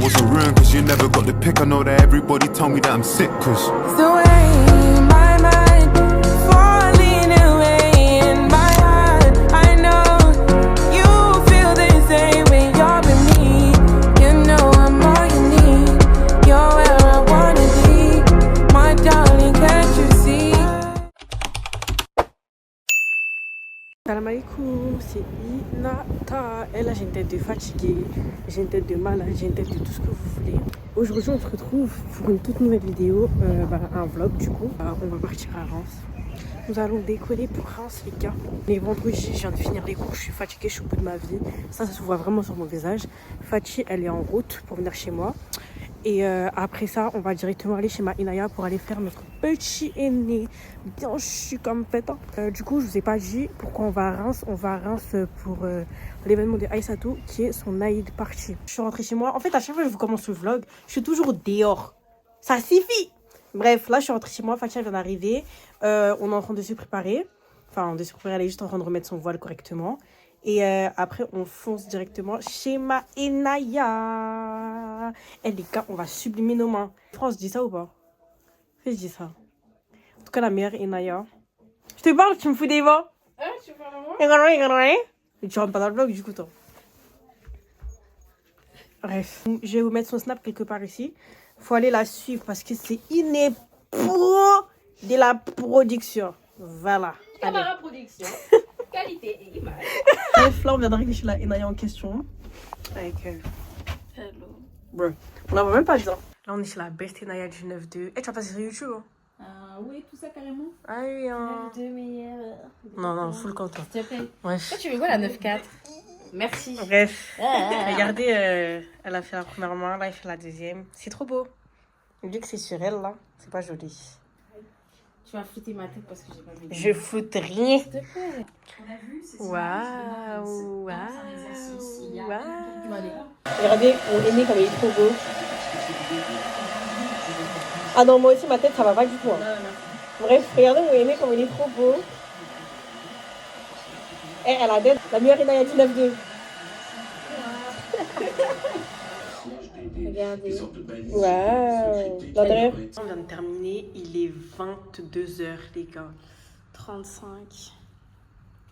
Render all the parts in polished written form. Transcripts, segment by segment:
wasn't ruined cause you never got the pick. I know that everybody told me that I'm sick cause the way my mind falling away in my heart. I know you feel the same when you're with me. You know I'm all you need. You're where I wanna be. My darling, can't you see? Salam alaikum, c'est Inata. Et là j'ai une tête de fatiguée, j'ai une tête de malade, j'ai une tête de tout ce que vous voulez. Aujourd'hui on se retrouve pour une toute nouvelle vidéo, un vlog du coup. On va partir à Reims. Nous allons décoller pour Reims les gars. Les vendredis, je viens de finir les cours, je suis fatiguée, je suis au bout de ma vie. Ça se voit vraiment sur mon visage. Fatih, elle est en route pour venir chez moi. Et après ça, on va directement aller chez ma Inaya pour aller faire notre petit aîné. Bien chu comme fait. Du coup, je vous ai pas dit pourquoi on va à Reims. On va à Reims pour l'événement de Aïssatou qui est son Aïd party. Je suis rentrée chez moi. En fait, à chaque fois que je vous commence le vlog, je suis toujours dehors. Ça suffit. Bref, là, je suis rentrée chez moi. Fatia vient d'arriver. On est en train de se préparer. Enfin, de se préparer, elle est juste en train de remettre son voile correctement. Et après, on fonce directement chez ma Inaya. Eh les gars, on va sublimer nos mains. France, dis ça ou pas? Fais, je dis ça. En tout cas, la meilleure Inaya. Je te parle, tu me fous des voix. Tu parles à moi? Mais tu rentres pas dans le vlog, du coup, toi. Bref, je vais vous mettre son snap quelque part ici. Faut aller la suivre parce que c'est une pro de la production. Voilà. Caméra production, qualité et image. Bref, là, on vient d'arriver chez la Inaya en question. Avec Hello. bro. On n'en voit même pas dedans. Là, on est chez la best Inaya du 9-2. Eh, tu vas passer sur YouTube, hein? Oui, tout ça carrément. Ah oui, hein. Non, full content. S'il te plaît. Wesh. Toi, tu veux quoi la 9-4? Merci. Bref. Regardez, elle a fait la première main, là, elle fait la deuxième. C'est trop beau. Vu que c'est sur elle, là, c'est pas joli. Tu vas foutre ma tête parce que j'ai pas vu. Je foute rien. S'il te plaît. On a vu, c'est Waouh, Tu vas aller. Regardez mon aîné comme il est trop beau. Ah non, moi aussi ma tête ça va pas du tout. Hein. Bref, regardez mon aîné comme il est trop beau. Eh, elle a tête, la meilleure Inaya 19-2. Regardez. Waouh. L'André. On vient de terminer, il est 22h les gars. 35.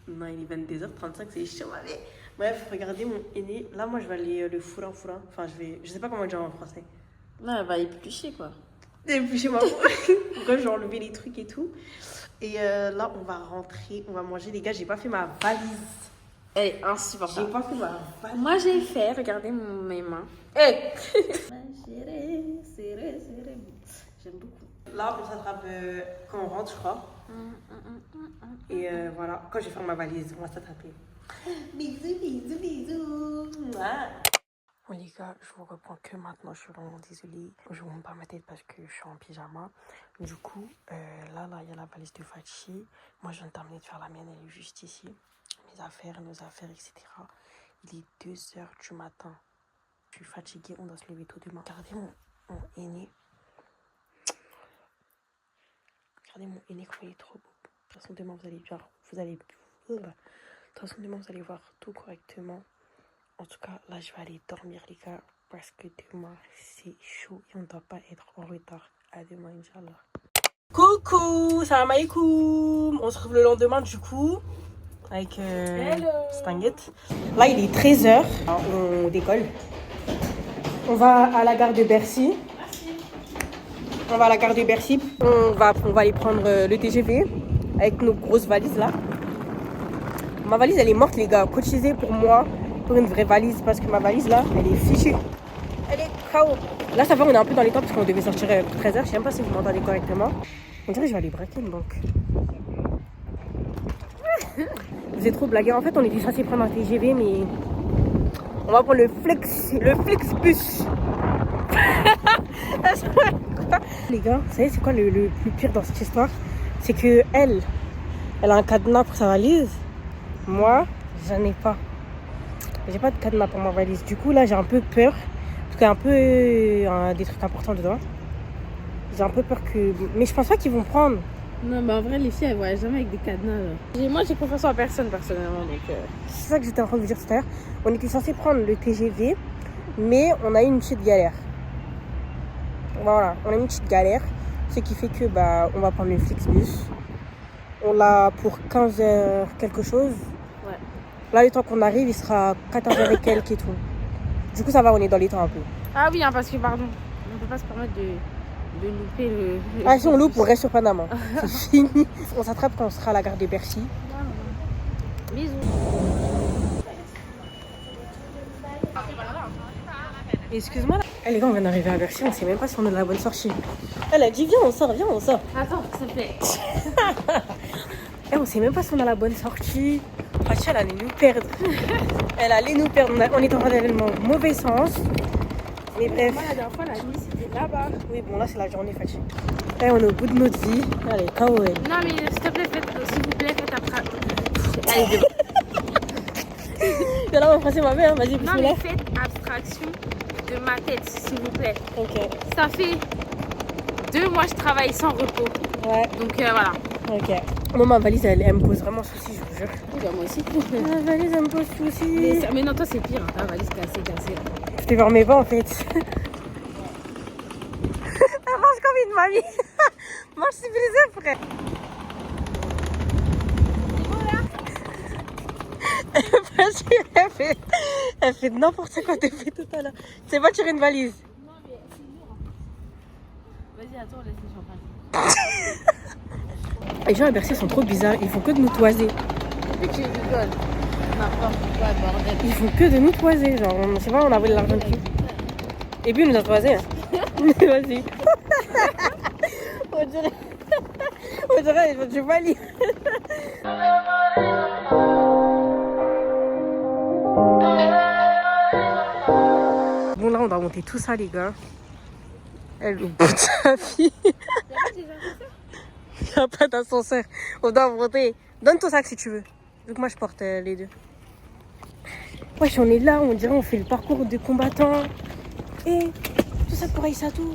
Non, il est 22h35, c'est chiant ma vie. Bref, regardez mon aîné. Là, moi je vais aller le fourrin. Enfin, je sais pas comment dire en français. Non, elle va éplucher quoi. Éplucher ma peau. Bref, je vais enlever les trucs et tout. Et là, on va rentrer, on va manger. Les gars, j'ai pas fait ma valise. Elle est insupportable. J'ai pas fait ma valise. Moi, j'ai fait, regardez mes mains. Hey. Serré. J'aime beaucoup. Là, on s'attrape quand on rentre, je crois. Et voilà, quand je vais faire ma valise, on va s'attraper. Bisous. Bon les gars, je vous reprends que maintenant, je suis vraiment désolée. Je vous montre pas ma tête parce que je suis en pyjama. Du coup, là, il y a la valise de Fachi. Moi, je viens de terminer de faire la mienne, elle est juste ici. Mes affaires, nos affaires, etc. Il est 2h du matin. Je suis fatiguée, on doit se lever tôt demain. Regardez mon aîné. Regardez mon aîné, comment il est trop beau. De toute façon, demain, vous allez voir tout correctement. En tout cas, là, je vais aller dormir, les gars, parce que demain, c'est chaud et on ne doit pas être en retard. À demain, Inch'Allah. Coucou, salam alaikum. On se retrouve le lendemain, du coup, avec Stinguette. Là, il est 13h. On décolle. On va à la gare de Bercy. On va à la gare de Bercy. On va aller prendre le TGV avec nos grosses valises, là. Ma valise, elle est morte, les gars. Cotisez pour moi. Pour une vraie valise parce que ma valise là elle est fichue, elle est KO. Là ça va, on est un peu dans les temps parce qu'on devait sortir pour 13h. Je sais même pas si vous m'entendez correctement. On dirait que je vais aller braquer une banque. Vous êtes trop blagué. En fait on était censé prendre un TGV mais on va prendre le Flixbus. Les gars, vous savez c'est quoi le plus pire dans cette histoire? C'est que elle a un cadenas pour sa valise. Moi j'en ai pas. J'ai pas de cadenas pour ma valise. Du coup, là, j'ai un peu peur. Parce qu'il y a un peu des trucs importants dedans. J'ai un peu peur que... Mais je pense pas qu'ils vont prendre. Non, mais en vrai, les filles, elles voient jamais avec des cadenas. Là. Moi, j'ai confiance en personne, personnellement. Donc, C'est ça que j'étais en train de vous dire tout à l'heure. On était censé prendre le TGV Mais on a eu une petite galère. Voilà, on a eu une petite galère. Ce qui fait que on va prendre le Flixbus. On l'a pour 15h quelque chose. Ouais. Là, le temps qu'on arrive, il sera 14h et quelques et tout. Du coup, ça va, on est dans les temps un peu. Ah oui, hein, parce que pardon, on peut pas se permettre de louper le Ah, si on loupe, on reste sur Panama. C'est fini. On s'attrape quand on sera à la gare de Bercy. Bisous. Excuse-moi. Eh, les gars, on vient d'arriver à Bercy, on sait même pas si on est de la bonne sortie. Elle a dit, viens, on sort, viens, on sort. Attends, s'il te plaît. Eh, on sait même pas si on a la bonne sortie. Fatia, elle allait nous perdre. Elle allait nous perdre. On est en train d'aller dans le mauvais sens. Mais bref. Moi, la dernière fois, la nuit, c'était là-bas. Oui, bon, là, c'est la journée, Fatia. Eh, on est au bout de notre vie. Allez, KO. Non, mais s'il te plaît, s'il vous plaît, faites après. Allez, Il y en a en français, ma mère. Vas-y, non, bismillah. mais faites abstraction de ma tête, s'il vous plaît. Ok. Ça fait 2 mois que je travaille sans repos. Ouais, Donc voilà. ok. Moi, ma valise, elle me pose vraiment souci, je vous jure. Moi aussi. Ma valise, elle me pose souci. Mais non, toi, c'est pire. Hein, ta valise cassée. Je t'ai voir mes pas, en fait. Elle mange comme une mamie. Mange civilisé, frère. Elle fait n'importe quoi depuis tout à l'heure. Tu sais pas tirer une valise. Non, mais c'est lourd. Vas-y, attends, laisse les champagnes. Les gens à Bercy sont trop bizarres. Ils font que de nous toiser. Mais tu rigoles. N'importe quoi, bordel. Ils font que de nous toiser. Genre, on sait pas, on a volé l'argent de qui. Et puis, il nous a toisé. Hein. Vas-y. On dirait, je vais pas lire. Bon, là, on doit monter tout ça, les gars. Elle, au bout de sa vie. Il n'y a pas d'ascenseur. On doit monter. Donne ton sac si tu veux. Vu que moi, je porte les deux. Wesh, on est là, on dirait on fait le parcours de combattants. Et tout ça pour Aïssatou.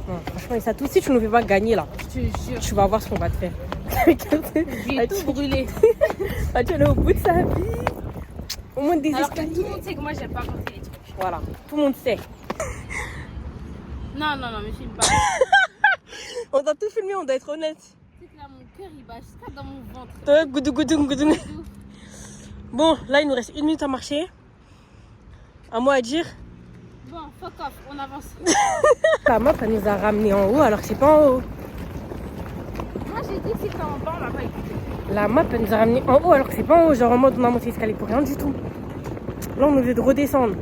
Non, franchement, Aïssatou, si tu ne nous fais pas gagner là, Je te jure. tu vas voir ce qu'on va te faire. Je vais tout brûler. Ah, tu es au bout de sa vie. Au moins des Alors que escaliers. tout le monde sait que moi, j'aime pas porter les trucs. Voilà, tout le monde sait. Non, me filme pas. On doit tout filmer, on doit être honnête. Tu sais que là, mon cœur, il bat jusqu'à dans mon ventre. Goudou, goudou, goudou. Bon, là, il nous reste 1 minute à marcher. Un mot à dire. Bon, fuck off, on avance. La meuf, elle nous a ramené en haut alors que c'est pas en haut. Moi, j'ai dit que c'était en bas, on m'a pas écouté. La map, elle nous a ramené en haut alors que c'est pas en haut. Genre en mode, on a monté l'escalier pour rien du tout. Là, on nous veut de redescendre.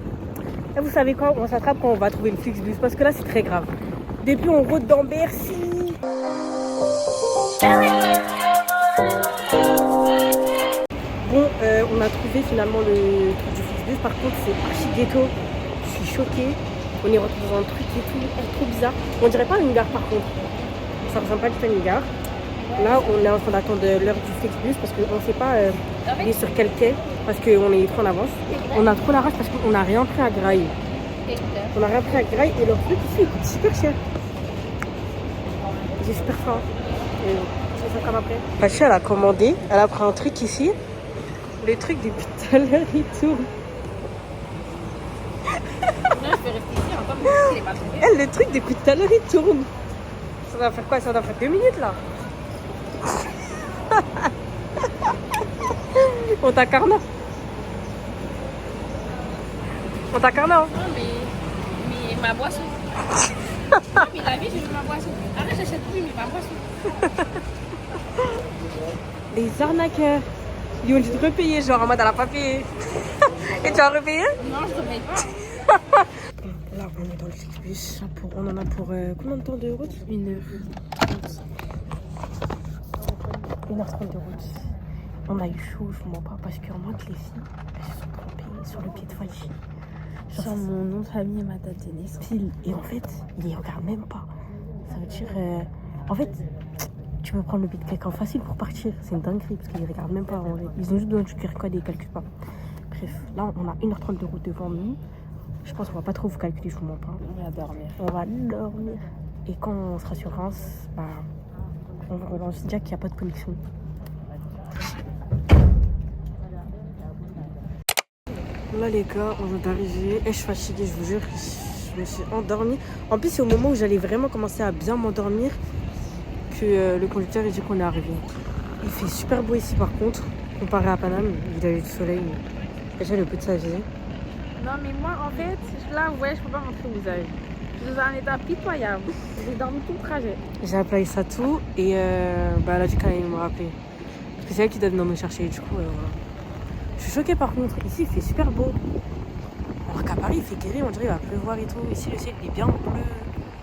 Et vous savez quoi? On s'attrape quand on va trouver le Flixbus parce que là, c'est très grave. Depuis, on rôde dans Bercy. Bon, on a trouvé finalement le truc du Flixbus. Par contre, c'est archi ghetto. Je suis choquée. On est retrouvé dans un truc et tout. Trop bizarre. On dirait pas une gare par contre. Ça ressemble pas du tout à une gare. Là, on est en train d'attendre l'heure du Flixbus parce qu'on ne sait pas il est sur quel quai parce qu'on est trop en avance. On a trop la rage parce qu'on n'a rien pris à Graille. On n'a rien pris à Graille et leur truc ici il coûte super cher. J'ai super faim. Je fais ça comme après. Fatia, elle a commandé, elle a pris un truc ici. Le truc depuis tout à l'heure il tourne. Là, je vais rester ici, encore, mais il est pas trouvé. Elle, le truc depuis tout à l'heure il tourne. Ça doit faire quoi? Ça doit faire 2 minutes là. On t'a carnat. On t'a carnat. Non, mais ma boisson. Non, mais la vie, je veux ma boisson. Arrête, j'achète plus, mais ma boisson. Les arnaqueurs. Ils ont dû te repayer, genre en mode elle a pas payé. Et tu as repayé? Non, je ne paye pas. Là, on est dans le Flixbus. On en a pour combien de temps de route? 1h30. 1h30 de route. On a eu chaud, je vous mens pas, parce que moi que les filles, elles se sont trompées sur le pied de Faji. Sur mon nom de famille et ma date de naissance. Pile. Et en fait, ils les regardent même pas. Ça veut dire... En fait, tu peux prendre le pied de quelqu'un facile pour partir. C'est une dinguerie, parce qu'ils regardent même pas. En vrai. Ils ont juste besoin du QR code et ils calculent pas. Bref, là, on a 1h30 de route devant nous. Je pense qu'on va pas trop vous calculer, je vous mens pas. On va dormir. On va dormir. Et quand on sera sur Reims, on va se dire qu'il n'y a pas de connexion. Là les gars, on vient d'arriver. Et je suis fatiguée, je vous jure. Je me suis endormie. En plus, c'est au moment où j'allais vraiment commencer à bien m'endormir que le conducteur a dit qu'on est arrivé. Il fait super beau ici par contre, comparé à Paname. Il a eu du soleil. Déjà le bout de sa vie. Non, mais moi, en fait, là, ouais, je peux pas montrer le visage. Je suis dans un état pitoyable. J'ai dormi tout le trajet. J'ai appelé Aïssatou et elle a dit qu'elle allait me rappeler. Parce que c'est elle qui doit venir me chercher. Du coup, voilà. Je suis choquée par contre. Ici, il fait super beau. Alors qu'à Paris, il fait gris. On dirait qu'il va pleuvoir et tout. Ici, le ciel il est bien bleu.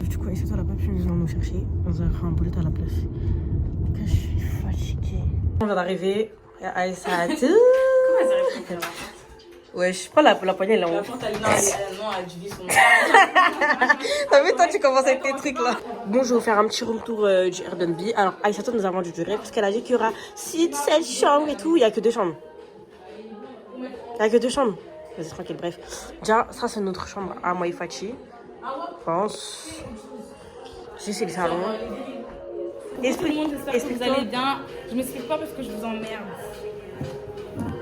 Du coup, Aïssatou, elle a pas pu venir nous chercher. On nous a pris un boulet à la place. Donc, je suis fatiguée. On vient d'arriver. Aïssatou. Comment elle s'arrive à faire la porte? Ouais, je sais pas, la poignée elle est en haut. La porte, elle a dû vivre son T'as vu, toi, tu commences avec tes trucs là. Bon, je vais vous faire un petit retour du Airbnb. Alors, Aïssatou nous a vendu du rêve parce qu'elle a dit qu'il y aura 6, 7 chambres et tout. Il n'y a que 2 chambres. Il n'y a que 2 chambres. Vas-y, tranquille, bref. Déjà, ça, c'est notre chambre à moi et Fatih. Je pense. Ici, c'est le salon. J'espère que vous allez bien. Je m'explique pas parce que je vous emmerde.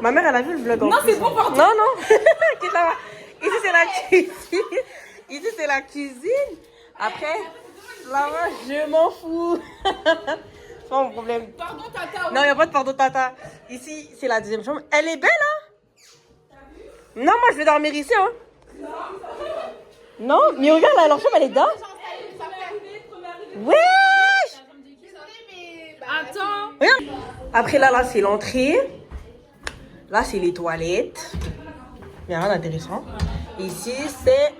Ma mère, elle a vu le vlog en Non, plus. c'est bon, pardon. Non, non. Qu'est-ce que ça va? Ici, c'est la cuisine. Ici, c'est la cuisine. Après, là-bas, je m'en fous. C'est pas mon problème. Pardon, tata. Non, il n'y a pas de pardon, tata. Ici, c'est la deuxième chambre. Elle est belle, hein? Non, moi, je vais dormir ici, hein? Non, mais regarde, là, leur chambre, elle est dedans. Wesh! Attends. Regarde. Après, là, c'est l'entrée. Là, c'est les toilettes. Il n'y a rien d'intéressant. Ici, c'est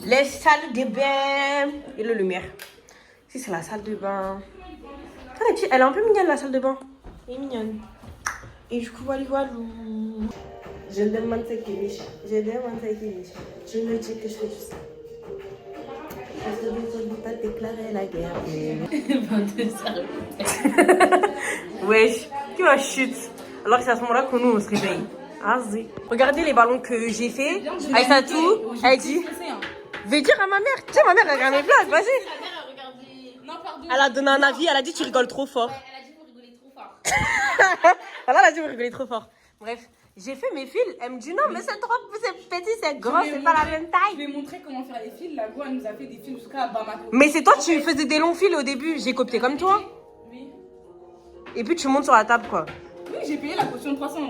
les salles de bain. Et la lumière. Ici, c'est la salle de bain. Elle est un peu mignonne, la salle de bain. Elle est mignonne. Et du coup, voilà. Je demande ce qu'il est. Je demande ce qu'il est. Je me dis que je fais juste ça. Parce que je ne veux pas déclarer la guerre. Wesh, qui va chute? Alors que c'est à ce moment-là que nous, on se réveille. Vas-y. Regardez les ballons que j'ai fait. Aïssatou, elle dit. Vais dire à ma mère. Tiens, ma mère, elle regarde mes blagues, vas-y. Elle a donné un avis, elle a dit tu rigoles trop fort. Elle a dit vous rigolez trop fort. Voilà, elle a dit vous rigolez trop fort. Bref, j'ai fait mes fils. Elle me dit non, mais c'est trop, c'est petit, c'est grand, c'est pas la même Je taille. vais ai montré comment faire les fils. La go, elle nous a fait des fils jusqu'à Bamako. Mais c'est toi, tu faisais des longs fils au début. J'ai copié comme toi. Oui. Et puis tu montes sur la table, quoi. Oui, j'ai payé la caution de 300 €.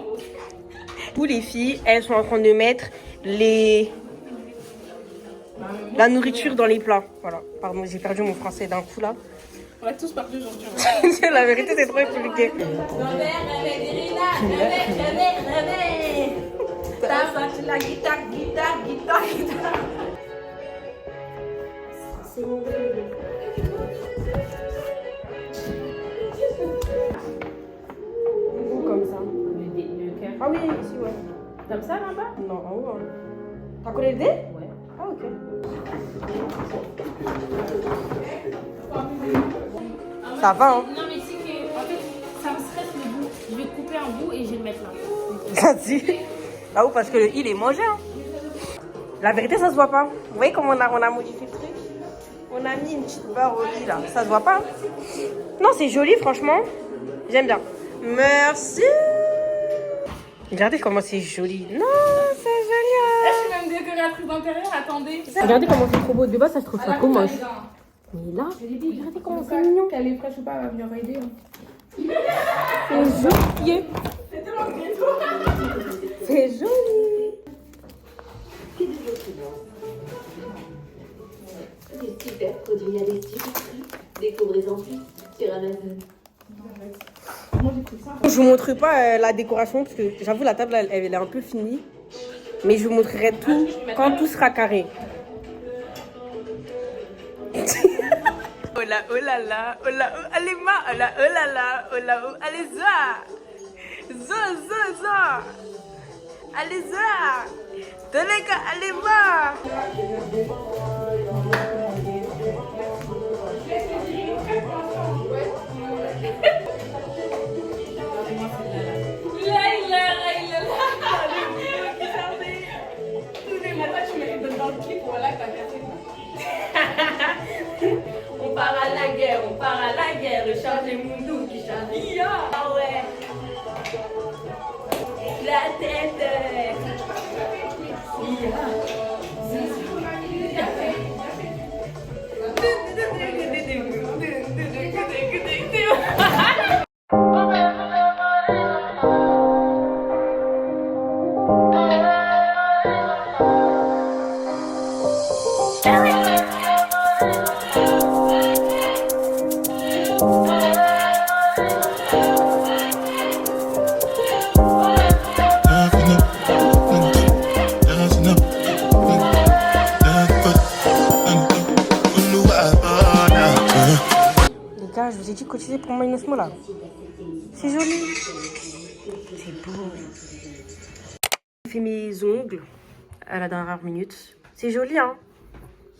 Tous les filles, elles sont en train de mettre la nourriture dans les plats. Voilà. Pardon, j'ai perdu mon français d'un coup là. On a tous perdu aujourd'hui. La vérité, c'est trop compliqué. La guitare. C'est mon bébé. Comme ça. Ah oui, ici, ouais. Comme ça là-bas? Non, en haut. Hein. T'as collé le dé? Ouais. Ah, ok. Ça va, hein? Non, mais c'est que, en fait, ça me stresse le bout. Je vais couper un bout et je vais le mettre là. Vas-y. Là-haut, parce que le il est mangé, hein. La vérité, ça se voit pas. Vous voyez comment on a modifié le truc? On a mis une petite barre au lit, là. Ça se voit pas, hein? Non, c'est joli, franchement. J'aime bien. Merci. Regardez comment c'est joli. Non, c'est Là, joli. je suis même décoratrice d'intérieur, attendez. Regardez comment c'est trop beau. De base, ça se trouve ça trop moche. Mais là, Regardez comment c'est mignon. Qu'elle est fraîche ou pas, elle va venir aider. C'est joli. C'est tellement ghetto. C'est joli. Des super produits à l'électricité. Découvrez-en plus sur Amazon. Je vous montre pas la décoration parce que j'avoue la table elle est un peu finie. Mais je vous montrerai tout quand tout sera carré. Oh là, oh là là, oh là, oh, allez ma, oh là, oh là là, oh là, oh, allez za, allez za, Tolega, allez ma. On part à la guerre, chargez Moundou qui charge. Ah ouais. La tête. Les gars, je vous ai dit cotisez pour Minus Mo là. C'est joli. C'est beau. J'ai fait mes ongles à la dernière minute. C'est joli, hein.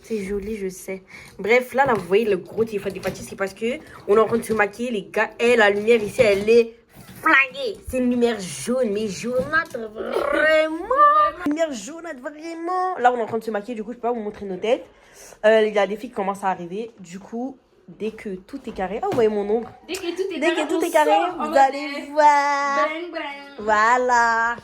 C'est joli, je sais. Bref, là, vous voyez le gros téléphone des Fatih, c'est parce que on est en train de se maquiller, les gars. Et la lumière ici, elle est flinguée. C'est une lumière jaune, mais jaunâtre vraiment. Lumière jaunâtre vraiment. Là, on est en train de se maquiller, du coup, je peux pas vous montrer nos têtes. Il y a des filles qui commencent à arriver. Du coup, dès que tout est carré. Ah, vous voyez mon ombre. Dès que tout est Dès carré, que tout on est carré, sort en vous mode, allez voir. bang, bang. Voilà.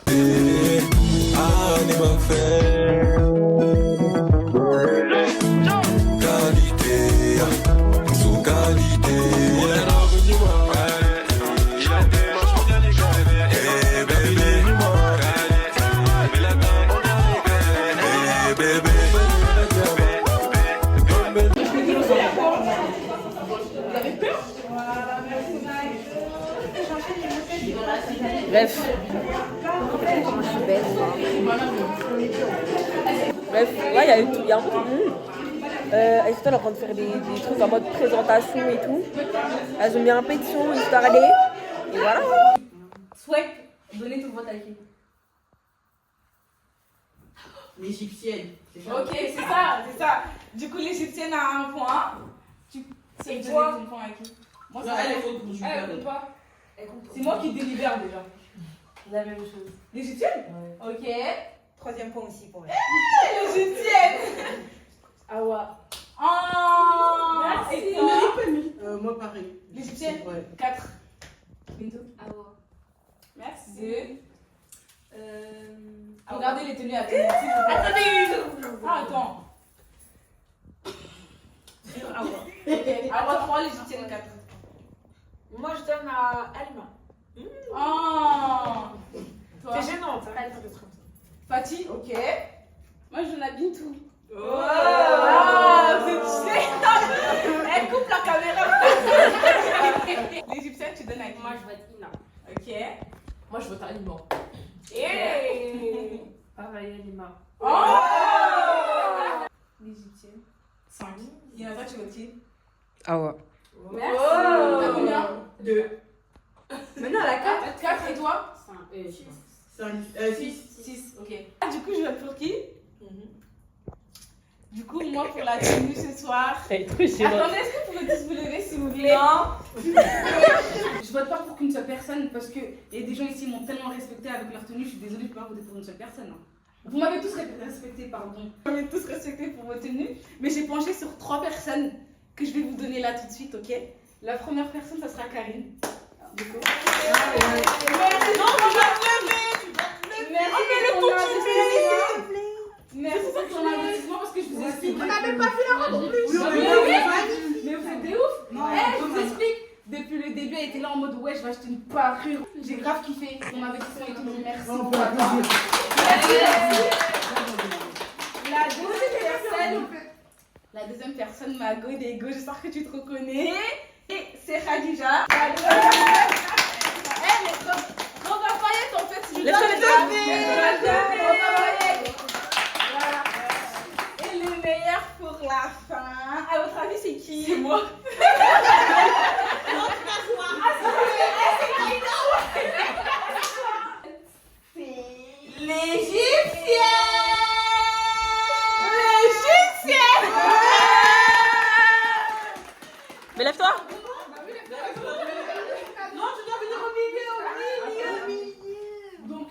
Bref. Bref, là, il y a un peu de monde. Elles sont en train de faire des trucs en mode présentation et tout. Elles ont mis un peu de son, histoire d'aller. Et voilà. Swipe, donnez tout le vote à qui? L'égyptienne. Ok, c'est ça. Du coup, l'égyptienne a un point. C'est toi ton point à qui? Moi, Non, elle compte pour Elle compte pas. C'est moi qui délibère déjà. La même chose. L'égyptienne? Ouais. Ok. Troisième point aussi pour elle. L'égyptienne! Awa. Oh! Merci. Et toi? Moi, pareil. L'égyptienne? Ouais. 4. Bintou? Awa. Merci. Awa. Regardez les tenues à tenir. Attends. Ok. Awa 3, l'égyptienne 4. Moi, je donne à Alma. Oh! Toi? C'est gênant, ça. Fatih? Ok. Moi, je n'ai Bintou. Oh. Ah, elle coupe la caméra. L'égyptienne, tu donnes à qui? Moi, je vote Ina. Ok. Moi, je vote à Alma. Et... Pareil, Lima. Oh! L'égyptienne. 5. Il y en a toi, tu votes qui? Awa. Merci. Oh. T'as combien? 2. Maintenant, la 4. 4 et toi? 6. 6. Ok. Du coup, je vote pour qui? Du coup, moi, pour la tenue ce soir. C'est trop gênant. Attendez, est-ce que vous pouvez tous vous lever, s'il vous plaît? Non. Je vote pas pour qu'une seule personne parce que y a des gens ici qui m'ont tellement respecté avec leur tenue. Je suis désolée, je peux pas voter pour une seule personne. Hein. Vous m'avez tous respecté, pardon. Vous m'avez tous respecté pour vos tenues. Mais j'ai penché sur 3 personnes que je vais vous donner là tout de suite, ok? La première personne, ça sera Karine. Du coup. Merci. Non, on va te lever. Merci pour ton investissement parce que je vous explique. On n'a même pas fait la rencontre plus. Mais vous êtes des ouf. Je vous explique. Depuis le début, elle était là en mode ouais, je vais acheter une parure. J'ai grave kiffé ton investissement et tout. Merci. La deuxième personne, ma go des go, j'espère que tu te reconnais. Et c'est Khadija. Elle est trop. Romain Fayette, en fait, je dois et le meilleur pour la fin. À votre avis, c'est qui? C'est moi. Mais lève-toi. Non, tu dois venir au milieu. Donc,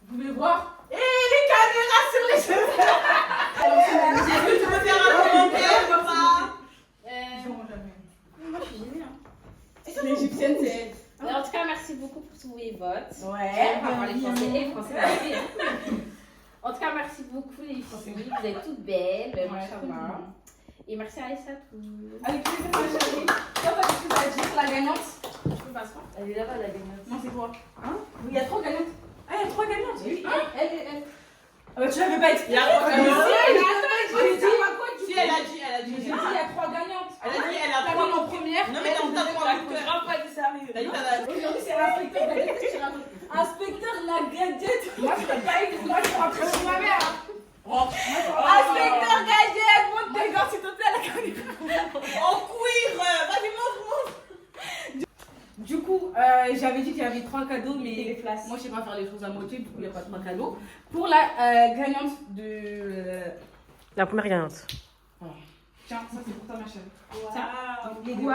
vous voulez voir? Et les caméras sur les cheveux. Tu peux faire un commentaire, papa? Moi, je suis gênée. L'égyptienne, c'est elle. Mais en tout cas, merci beaucoup pour tous vos votes. Ouais. On va parler français et français aussi. En tout cas, merci beaucoup les filles. Vous êtes toutes belles. Machallah. Et merci à Aïssa. Avec plaisir, ma chérie. Toi, t'as quelque chose à dire, la gagnante? Je peux pas ça. Elle est là-bas, la gagnante. Non, c'est toi. Hein? Oui, il y a 3 gagnantes. Ah, il y a 3 gagnantes. Oui. Elle. Tu l'avais pas expliqué. Il y a 3 gagnantes. Elle a dit, il y a 3 gagnantes. Elle a dit, elle a T'as 3 mis en première. Non, mais t'as 3 Aujourd'hui, c'est l'inspecteur gadget qui tire un truc. Inspecteur la gadget. Moi, je serais pas écrit. Moi, je suis rentrée chez ma mère. Inspecteur gadget, monte tes gants, s'il te plaît, à la caméra. En cuir. Vas-y, montre. Du coup, j'avais dit qu'il y avait 3 cadeaux, mais moi, je sais pas faire les choses à moitié, du coup, il n'y a pas 3 cadeaux. Pour la gagnante de. La première gagnante. Tiens, ça, c'est pour toi, ma chérie. Tiens, les deux.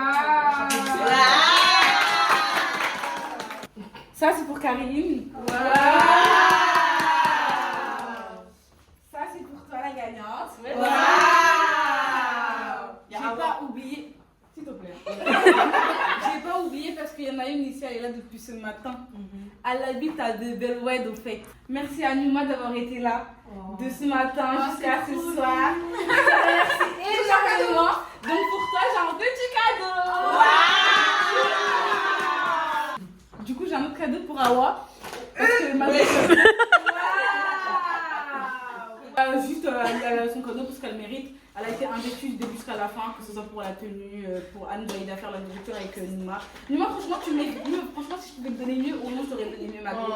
Ça, c'est pour Caroline. Ça, c'est pour toi, la gagnante. J'ai pas oublié. S'il te plaît. J'ai pas oublié parce qu'il y en a une ici, elle est là depuis ce matin. Elle habite à de Bellwed, au fait. Merci à Numa d'avoir été là de ce matin jusqu'à ce soir. Merci énormément. Donc pour toi, j'ai un petit cadeau. Du coup, j'ai un autre cadeau pour Awa. Parce que ma juste, elle a son cadeau parce qu'elle mérite. Elle a été investie du début jusqu'à la fin, que ce soit pour la tenue, pour Anne Baïda faire la nourriture avec Numa. Numa, franchement, tu mérites mieux. Franchement, si je pouvais te donner mieux, au moins, je t'aurais donné mieux ma copine.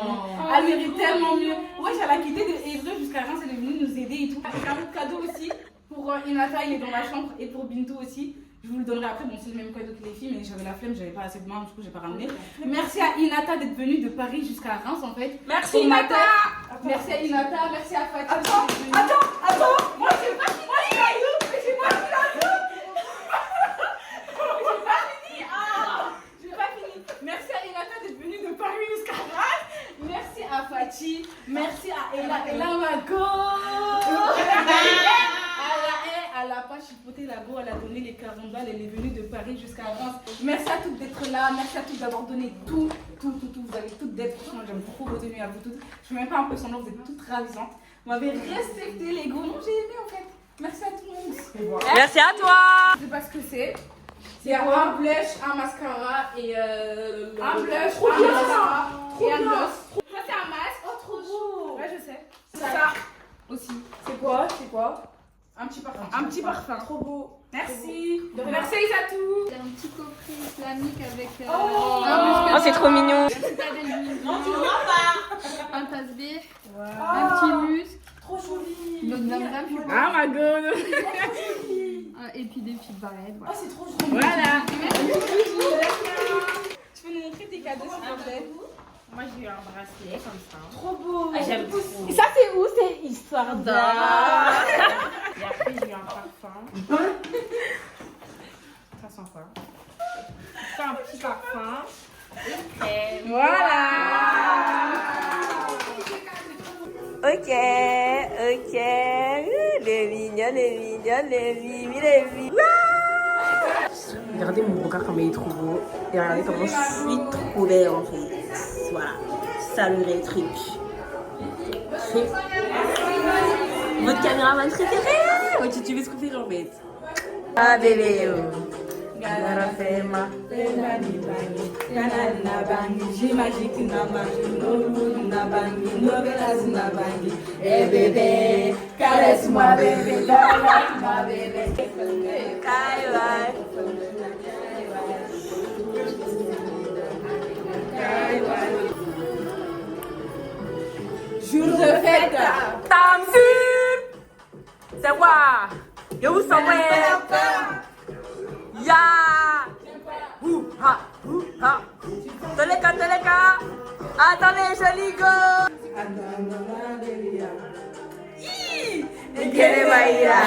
Elle mérite tellement mieux. Ouais, elle a quitté de Évreux jusqu'à Reims, elle est venue nous aider et tout. J'ai un autre cadeau aussi pour Inata, il est dans la chambre, et pour Bintou aussi. Je vous le donnerai après, bon c'est le même cadeau que les filles, mais j'avais la flemme, j'avais pas assez de main, du coup j'ai pas ramené. Merci à Inata d'être venue de Paris jusqu'à Reims en fait. Merci Inata. Merci à Inata, merci à Fatih. Attends, moi j'ai pas fini. J'ai pas fini. Merci à Inata d'être venue de Paris jusqu'à Reims. Merci à Fatih, merci à Ella Mago. Elle a pas chipoté la go, elle a donné les 40 balles, elle est venue de Paris jusqu'à Reims. Merci à toutes d'être là, merci à toutes d'avoir donné tout. Vous avez toutes d'être, franchement j'aime trop vos tenues à vous toutes. Je fais même pas un peu semblant, vous êtes toutes ravisantes. Vous m'avez respecté les go, non j'ai aimé en fait. Merci à tout le monde. Merci à toi. Je sais pas ce que c'est. Il y a un blush, un mascara et un blush, un mascara et un gloss. Ça c'est un masque. Oh trop beau. Ouais je sais. Ça aussi. C'est quoi? Un petit parfum. Trop beau. Merci. Merci Isatou. C'est un petit coffret islamique avec Oh, c'est trop mignon. Non, tu ne vois pas. un tasbih, un petit muscle. Trop joli. Donc Zamzam, Ah ma god. et puis des petites barrettes. Oh c'est trop joli. Voilà. Tu peux nous montrer tes cadeaux s'il te plaît? Moi j'ai eu un bracelet comme ça. Trop beau. J'aime trop. Et ça c'est où? C'est Histoire d'art. Et après j'ai eu un parfum. Ça sent quoi? C'est un petit parfum. Une crème. Voilà. Ok. Les mignonnes, les mimi. Regardez mon regard comme il est trop beau. Et regardez comment je suis trop belle en fait. Voilà. Salut les trucs. Votre caméraman préféré? Votre youtubeuse préférée en fait. Ah bébé. Eh bébé, caresse-moi bébé, ma bébé. Jour de fête. Tamsir. C'est quoi? Yo somewhere. Ya. Ha. Toleka. Attendez, joli go. Et quelle est Maïra?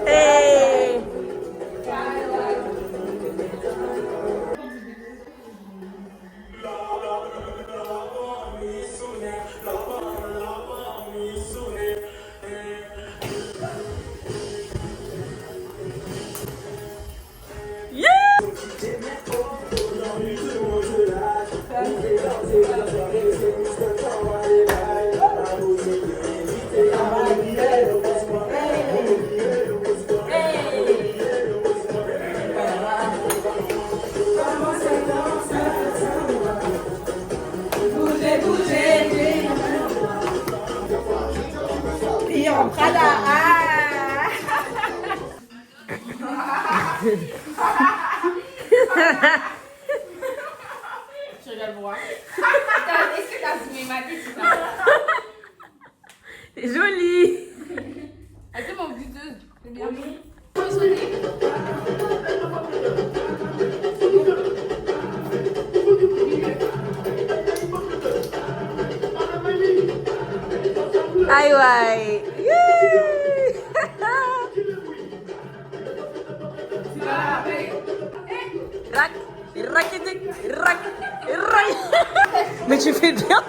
Hey! en Prada. Tu regardes moi. Est-ce que t'as zoomé ma tête? C'est joli. Elle est mon buteuse. C'est bien. Aïe, aïe. Rac, rac, mais tu fais bien.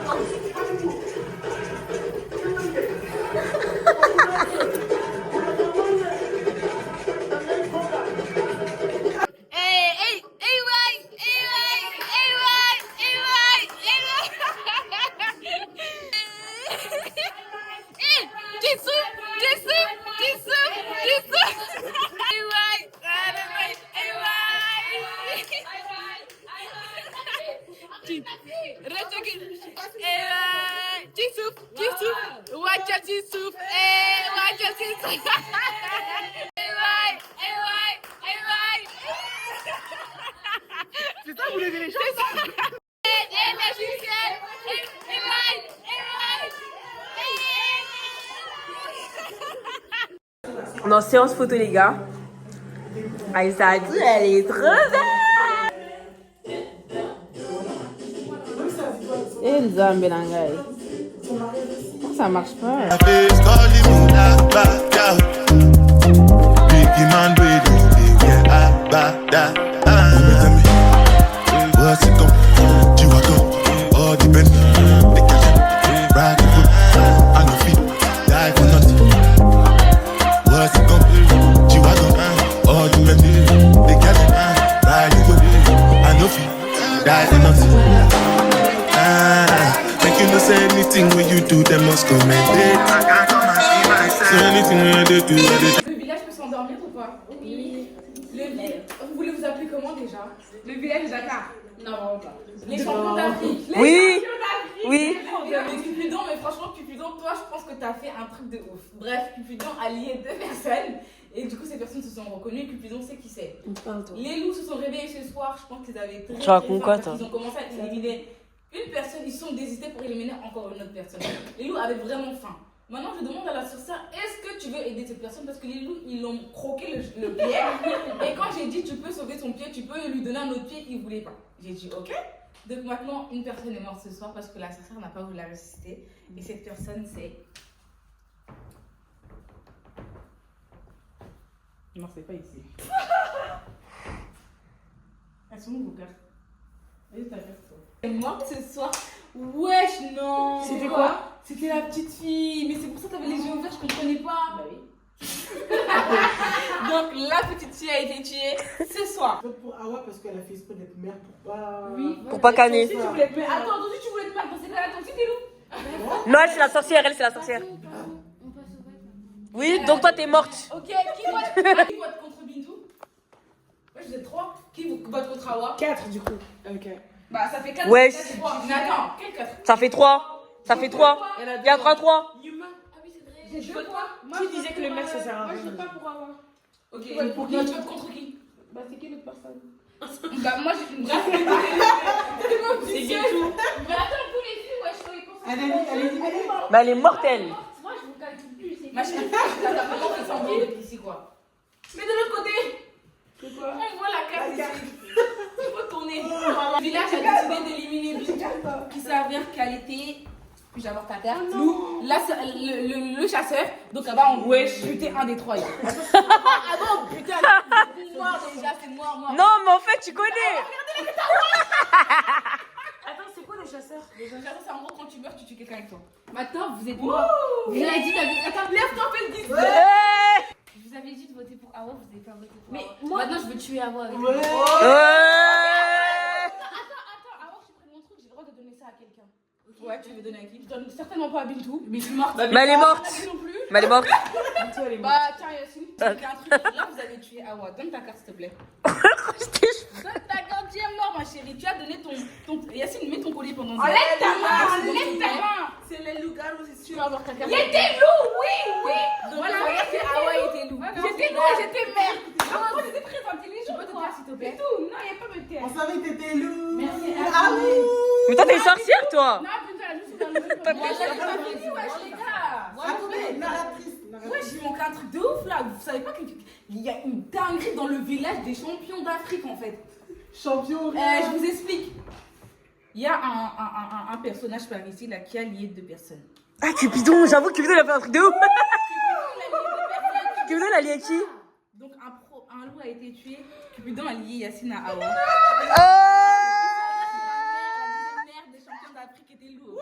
On est en séance photo les gars. Aïssa a dit elle est trop belle. Elsa Belangai. Ça marche pas. Anything when you do, they must commend it. So anything when you do, Le village peut s'endormir ou pas? Oui. Vous voulez vous appeler comment déjà? Le village de Dakar? Non, pas. Les champions d'Afrique. Oui. Oui. Mais Cupidon, mais franchement, Cupidon, toi, je pense que t'as fait un truc de ouf. Bref, Cupidon a lié deux personnes. Et du coup, ces personnes se sont reconnues. Cupidon sait qui c'est. Les loups se sont réveillés ce soir. Je pense qu'ils avaient très Tu racontes quoi, toi? Ils ont commencé à éliminer une personne. Ils sont désistés pour éliminer encore une autre personne. Les loups avaient vraiment faim. Maintenant, je demande à la sorcière, est-ce que tu veux aider cette personne? Parce que les loups, ils l'ont croqué le pied. Et quand j'ai dit, tu peux sauver son pied, tu peux lui donner un autre pied, il ne voulait pas. J'ai dit, ok. Donc maintenant, une personne est morte ce soir parce que la sorcière n'a pas voulu la ressusciter. Et cette personne, c'est... Non, c'est pas ici. Elles sont où vos cartes? Elle est morte ce soir. Wesh, non. C'était quoi? C'était la petite fille. Mais c'est pour ça que t'avais les yeux ouverts, je comprenais pas. Bah oui. Donc la petite fille a été tuée ce soir. Pour Awa, parce qu'elle a fait exprès d'être mère pour pas... Oui. Pour pas canner. Si tu voulais te mettre... Attends, si tu voulais te mettre dans ces cas-là, toi aussi t'es loup. Non, elle c'est la sorcière, elle c'est la sorcière. Oui, donc toi t'es morte. Ok, qui vote contre Bintou? Ouais, je vous êtes 3. Qui vote contre Awa? 4 du coup. Ok. Bah ça fait 4. Ouais. Mais attends, quel 4? Ça fait 3. Ça fait 3. Il y a 3-3. Ah oui, c'est vrai. Je vote quoi? Qui disait que le mec ça sert à Moi rien? je vote pas pour Awa. Ok, Tu votes pour tu qui? votes contre qui? Bah c'est qui l'autre personne? Bah moi j'ai une grave. C'est Bintou. Mais attends, vous les filles, ouais, je suis Allez-y. Mais elle est mortelle. Moi, je vous calcule plus. C'est Ma chérie, t'as vraiment fait semblant d'être ici quoi. Mais de l'autre côté, C'est quoi? on voit la carte ici. Il faut tourner. Le village a décidé d'éliminer Bintou qui s'avère qu'elle était. Puis j'avais ta carte. Là, le chasseur. Donc là-bas, on butait un des trois. Ah bon, putain, c'est noir déjà, c'est noir. Non, mais en fait, tu connais. Attends, c'est quoi les chasseurs? Les chasseurs, c'est en gros quand tu meurs, tu tues quelqu'un avec toi. Maintenant, vous êtes mort. Vous avez dit, attends, lève-toi, fais le 10. Je vous avais dit de voter pour Awa, vous n'avez pas voté pour Mais Awa. moi- Maintenant, je veux tuer Awa avec Ouais. Attends, avant que je prenne mon truc, j'ai le droit de donner ça à quelqu'un. Ouais, tu veux donner à qui? Je donne certainement pas à Bintou, mais je suis morte. Mais elle est morte. Pas non plus. Mais elle est morte. Bintou, elle est morte. Bah, tiens, Yacine. Là, vous avez tué Awa. Donne ta carte, s'il te plaît. Donne ta carte, tu es mort, ma chérie. Tu as donné ton... Yacine, mets ton collier pendant... Enlève ta main, enlève ta main. C'est les loups-garous, c'est sûr. Il était loup, oui. Donc, voilà, c'est Awa était loup. J'étais loup, j'étais mère. Moi, j'étais très intelligente. Tu peux te taire, s'il te plaît. Tout, non, il n'y a pas de terre. On savait que t'étais loup. Merci. Ah oui. Mais toi, t'es sorcière, toi. Non, putain, je suis dans le jeu. Moi, j'ai pas dit, wesh, les gars. Attendez, narratrice. Ouais, j'ai manqué un truc de ouf là. Vous savez pas qu'il y a une dinguerie dans le village des champions d'Afrique en fait. Champion. Je vous explique. Il y a un personnage par ici là qui a lié 2 personnes. Ah, Cupidon, j'avoue, Cupidon, il a fait un truc de ouf. Cupidon, il a lié qui? Donc un loup a été tué. Cupidon a lié Yacine à Awa. Oh. La mère des champions d'Afrique était loup.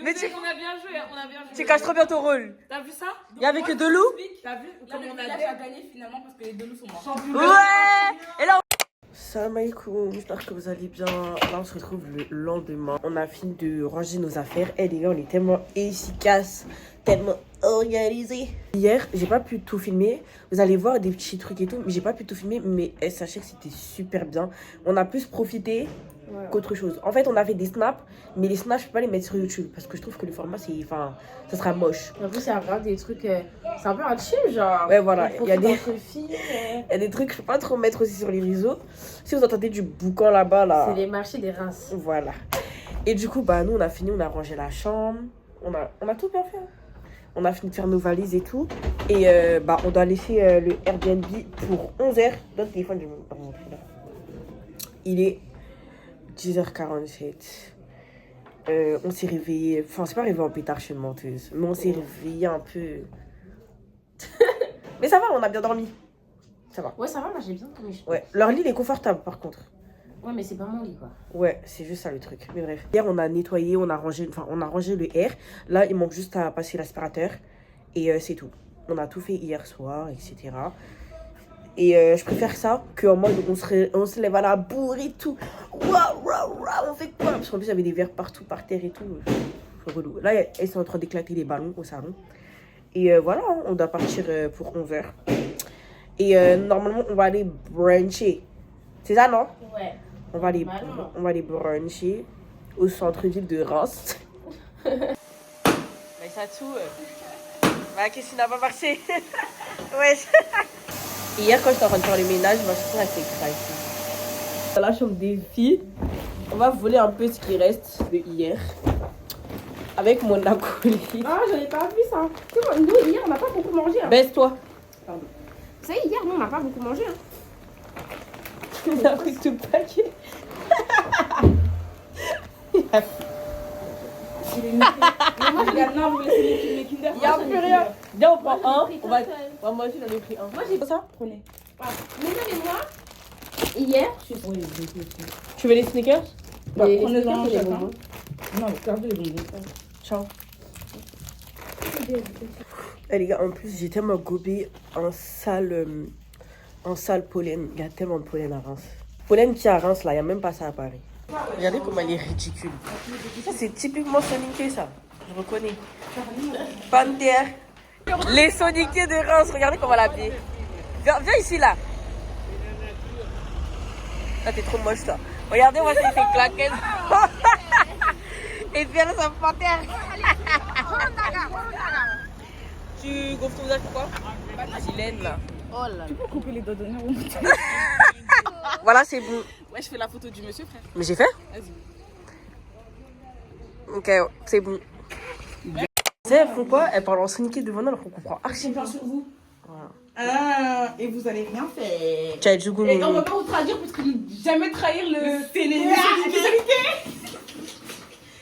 Mais tu On a bien joué, on a bien joué. caches trop bien ton rôle. T'as vu ça? Il y avait que 2 loups? T'as vu comment on a gagné finalement parce que les 2 loups sont morts. Ouais. Et là, salam alaikum, j'espère que vous allez bien. Là, on se retrouve le lendemain. On a fini de ranger nos affaires. Et les gars, on est tellement efficace, tellement organisé. Hier, j'ai pas pu tout filmer. Vous allez voir des petits trucs et tout, mais j'ai pas pu tout filmer. Mais sachez que c'était super bien. On a plus profité qu'autre chose. En fait, on a fait des snaps, mais les snaps, je peux pas les mettre sur YouTube parce que je trouve que le format, c'est, enfin, ça sera moche. En plus, c'est vraiment des trucs. C'est un peu un chill, genre. Ouais, voilà. Il y a des. Filles, Il y a des trucs que je peux pas trop mettre aussi sur les réseaux. Si vous entendez du boucan là-bas, là. C'est les marchés des Reims. Voilà. Et du coup, bah, nous, on a fini, on a rangé la chambre. On a tout bien fait. Hein. On a fini de faire nos valises et tout. Et bah, on doit laisser le Airbnb pour 11h. Dans le téléphone, je vais vous montrer là. Il est 10h47. On s'est réveillé. Enfin, c'est pas réveillé en pétard, je suis une menteuse. Mais on s'est réveillé un peu. Mais ça va, on a bien dormi. Ça va. Ouais, ça va, moi j'ai bien dormi. Ouais, leur lit il est confortable par contre. Ouais, mais c'est pas mon lit quoi. Ouais, c'est juste ça le truc. Mais bref. Hier, on a nettoyé, on a rangé le air. Là, il manque juste à passer l'aspirateur. Et c'est tout. On a tout fait hier soir, etc. Et je préfère ça qu'en mode on se lève à la bourre et tout. Waouh, on fait quoi? Parce qu'en plus, il y avait des verres partout par terre et tout. C'est relou. Là, elles sont en train d'éclater les ballons au salon. Et voilà, on doit partir pour 11h. Et normalement, on va aller bruncher. C'est ça, non? Ouais. On va aller bruncher au centre-ville de Reims. Mais ça tout. Bah, qu'est-ce qui n'a pas marché? Ouais. Hier, quand j'étais en train de faire le ménage, ma chaussure elle s'est craquée. Dans la chambre des filles, on va voler un peu ce qui reste de hier. Avec mon acolyte. Ah, j'en ai pas vu ça. Nous, hier, on n'a pas beaucoup mangé. Hein. Baisse-toi. Pardon. Vous savez, hier, nous, on n'a pas beaucoup mangé. Hein. Il a pris tout le paquet. Mais moi, je regarde, non, vous laissez les Kinder. Il n'y a plus rien. Viens, on prend un. Moi aussi, j'en ai pris un. Moi, j'ai ça. Prenez. Mais non, mais moi, hier, je suis. Tu veux les sneakers? Bah, Les prenez-en un sneakers et les chacun. bonbons. Non, gardez les bonbons. Ciao. Eh les gars, en plus, j'ai tellement gobé un sale pollen. Il y a tellement de pollen à Reims. Pollen qui est à Reims, là, il n'y a même pas ça à Paris. Regardez comment elle est ridicule. Ça, c'est typiquement soniqué, ça. Je reconnais. Panthère. Les soniqués de Reims, regardez comment elle est habillée. Viens ici, là. Là, t'es trop moche, toi. Regardez, moi, c'est ses claquettes. Et puis, elle a sa panthère. Tu gonfles ton visage pourquoi? Gilène, là. Oh là. Tu peux couper les doigts d'honneur. Voilà, c'est bon. Ouais, je fais la photo du monsieur, frère. Mais j'ai fait? Vas-y. Ok, c'est bon. Elles font quoi? Elles parlent en soniqué devant nous alors qu'on comprend archi bien. Sur vous. Voilà. Ah, et vous allez rien faire. Tchao, du coup, Et on va pas vous traduire parce que jamais trahir le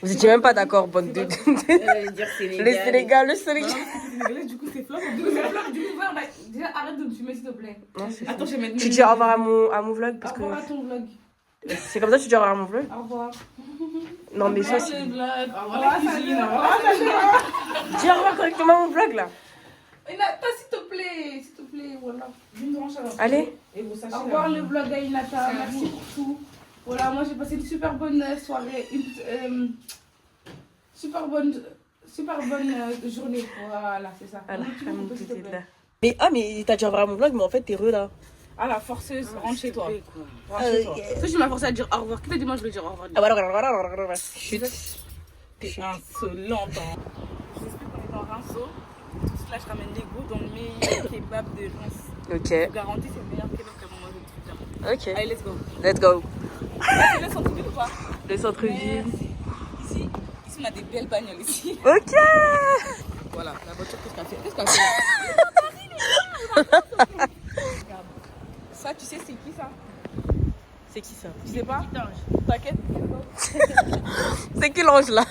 vous étiez même pas d'accord, bande de. Dire Le Sénégal. Du coup, c'est flop. Du coup, ouais, déjà, arrête de me filmer, s'il te plaît. Attends, je vais mettre. Tu dis au revoir à mon vlog parce Au que. revoir à ton vlog. C'est comme ça que tu dis au revoir à mon vlog? Au revoir. Non, mais ça, Au c'est. revoir le vlog. Au revoir la cuisine. Au revoir la Dis au revoir correctement à mon vlog là. Inata, s'il te plaît, voilà. D'une grande chaleur. Allez. Et vous sachez. Au revoir le vlog à Inata, merci pour tout. Voilà, moi j'ai passé une super bonne soirée, une super bonne Super bonne journée. Voilà, c'est ça. Mais t'as déjà ouvert mon vlog, mais en fait, t'es heureux là. Ah, la forceuse, rentre chez toi. Rentre chez toi. Toi, tu m'as forcé à dire au revoir. Qui t'a dit moi je vais dire au revoir? Ah, voilà. Chut. T'es insolente. Hein. J'espère qu'on est dans Rinceau. Tout cela, je ramène l'ego dans le meilleur kebab de Reims. Ok. Je vous garantis, c'est le meilleur kebab qu'avant moi je trouve. Ok. Allez, let's go. Let's go. C'est le centre-ville ou pas? Le centre-ville. Ici, on a des belles bagnoles ici. Ok. Voilà, la voiture, qu'est-ce qu'elle fait? Ça, tu sais, c'est qui ça? C'est qui ça? Tu sais pas? T'inquiète. C'est qui l'ange là?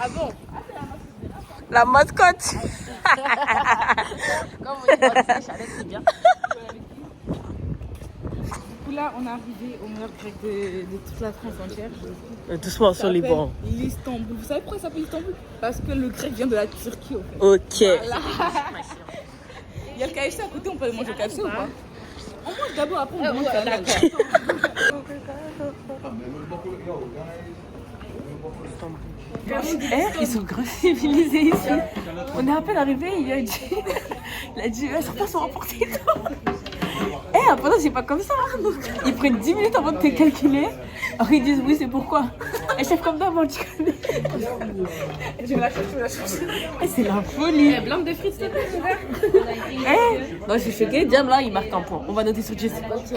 Ah bon? La mascotte. Comme on dit, c'est bien. Du coup, là, on est arrivé au meilleur grec de toute la France entière. Doucement sur les bancs. L'Istanbul. Vous savez pourquoi il s'appelle Istanbul? Parce que le grec vient de la Turquie, au fait. Ok. Voilà. Il y a le KFC à côté, on peut manger le KFC ou pas? On mange d'abord, après on mange la dalle. Ils sont grave civilisés ici. On est à peine arrivé, il a dit certains sont emportés et tout. Après c'est pas comme ça. Ils prennent 10 minutes avant de te calculer. Alors ils disent oui, c'est pourquoi. Et chef comme d'avant, tu connais. Je me la cherche. C'est la folie. Blanc de frites, s'il te plaît. Non, je suis choquée. Diam là, il marque un point. On va noter sur 10. Ok.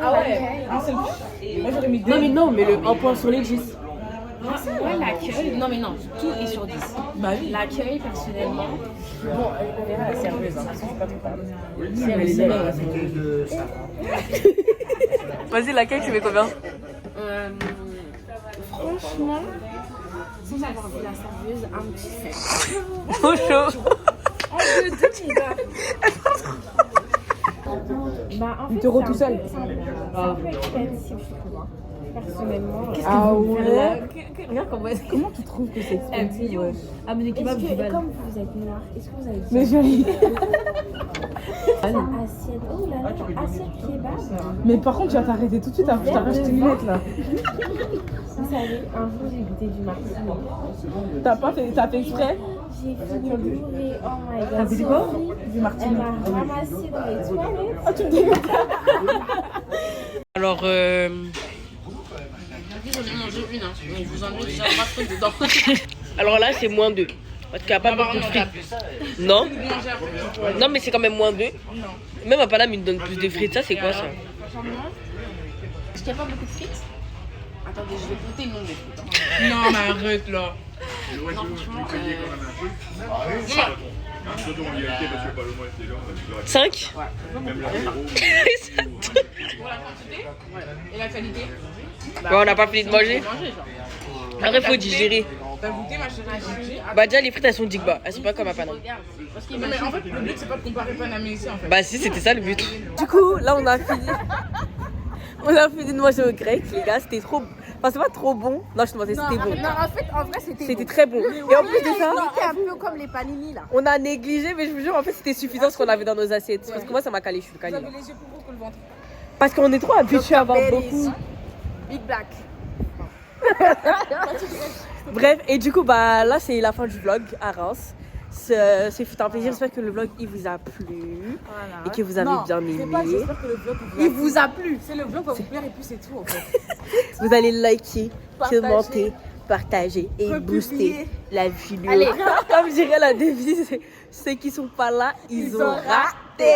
Ah ouais? Un seul point? Moi j'aurais mis 2. Non, mais un point sur les 10. Moi, l'accueil, non mais non, tout est sur 10. Bah oui. L'accueil, personnellement, bon, on verra la serveuse, hein, parce que je suis pas trop fan. Vas-y, laquelle tu mets combien? Franchement, sans avoir vu la serveuse, un petit 7. Trop chaud. Bah, en fait, tout seul. ça peut être créatif, je trouve. Hein. Personnellement. Ah ouais. Comment tu trouves que c'est expensive? Ouais. Ah, mais comme vous êtes noir, est-ce que vous avez Mais joli. assiette? Oh là là, assiette kebab. Mais par contre, tu vas t'arrêter tout de suite, je t'arrache tes lunettes là. Vous savez, un jour j'ai goûté du martini. T'as fait exprès? J'ai fini de bourrer, oh my god. T'as fait quoi? Du Elle martini. m'a ramassé dans les toilettes. Ah, tu me dégoûtes. Alors, J'en ai mangé une, hein. Donc je vous en ai déjà 3 trucs dedans. alors là, c'est moins 2. Parce qu'il n'y a pas beaucoup de frites. Non. Non, mais c'est quand même moins 2. Même à Paname, il me donne plus de frites. Ça, c'est quoi ça? Est-ce qu'il n'y a pas beaucoup de frites? Attendez, je vais compter le nombre de frites. Hein. Non, mais arrête là. Non, franchement, 5. Et la qualité? Bon, on n'a pas fini de manger. Après, il faut digérer. T'as goûté ma chérie? Bah, déjà, les frites, elles sont digba. Elles sont pas comme à Paname. Non, mais en fait, le but c'est pas de comparer Paname ici en fait. Bah, si, c'était ça le but. Du coup, là, on a fini. On a fini de manger au grec, les gars. C'était trop. Enfin, c'est pas trop bon. Non, je te mentais, c'était bon. Non, en fait, en vrai, c'était Très bon. Et en plus de ça, C'était un peu comme les panini là. on a négligé, mais je vous jure, en fait, c'était suffisant ce qu'on avait dans nos assiettes. Parce que moi, ça m'a calé, je suis calée. Vous avez les yeux plus gros que le ventre. Parce qu'on est trop habitués à avoir beaucoup. Big Black. Bref, et du coup, bah là, c'est la fin du vlog à Reims. C'est fut un plaisir. J'espère que le vlog il vous a plu et que vous avez bien aimé. J'espère que le vlog Il vous a plu. C'est le vlog va vous plaire et puis c'est tout en fait. Vous allez liker, Partager. commenter, partager et booster la vidéo. Allez. Comme dirait la devise, ceux qui sont pas là, ils ont raté.